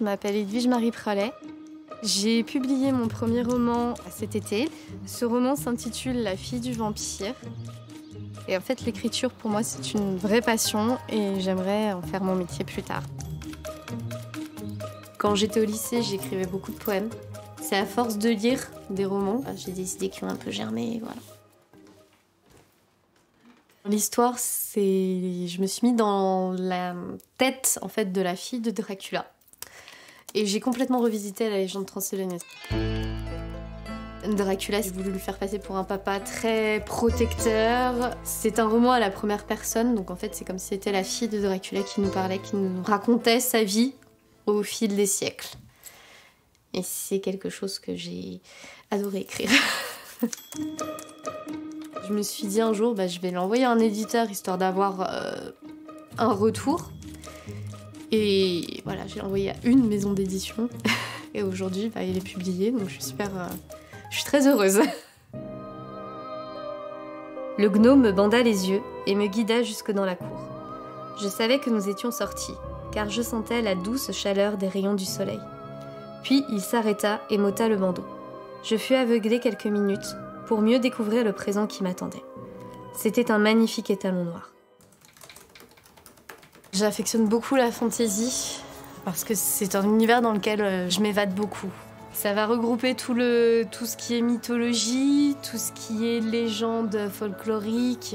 je m'appelle Edwige Marie Pralet. J'ai publié mon premier roman cet été. Ce roman s'intitule La fille du vampire. Et en fait, l'écriture, pour moi, c'est une vraie passion et j'aimerais en faire mon métier plus tard. Quand j'étais au lycée, j'écrivais beaucoup de poèmes. C'est à force de lire des romans, j'ai des idées qui ont un peu germé, voilà. L'histoire, c'est... Je me suis mis dans la tête, en fait, de la fille de Dracula. Et j'ai complètement revisité la légende transylvanienne. Dracula, j'ai voulu le faire passer pour un papa très protecteur. C'est un roman à la première personne, donc en fait, c'est comme si c'était la fille de Dracula qui nous parlait, qui nous racontait sa vie au fil des siècles. Et c'est quelque chose que j'ai adoré écrire. Je me suis dit un jour, je vais l'envoyer à un éditeur histoire d'avoir un retour. Et voilà, j'ai envoyé à une maison d'édition. Et aujourd'hui, il est publié, donc je suis très heureuse. Le gnome me banda les yeux et me guida jusque dans la cour. Je savais que nous étions sortis, car je sentais la douce chaleur des rayons du soleil. Puis il s'arrêta et m'ôta le bandeau. Je fus aveuglée quelques minutes pour mieux découvrir le présent qui m'attendait. C'était un magnifique étalon noir. J'affectionne beaucoup la fantasy parce que c'est un univers dans lequel je m'évade beaucoup. Ça va regrouper tout ce qui est mythologie, tout ce qui est légende folklorique,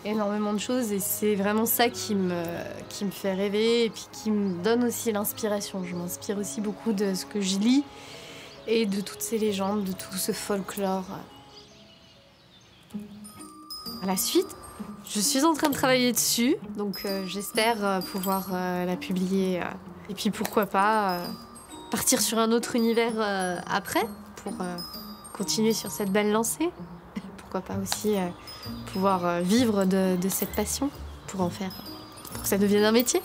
énormément de choses, et c'est vraiment ça qui me fait rêver et puis qui me donne aussi l'inspiration. Je m'inspire aussi beaucoup de ce que je lis et de toutes ces légendes, de tout ce folklore. À la suite, je suis en train de travailler dessus, donc j'espère pouvoir la publier. Et puis pourquoi pas partir sur un autre univers après, pour continuer sur cette belle lancée. Pourquoi pas aussi pouvoir vivre de cette passion, pour que ça devienne un métier.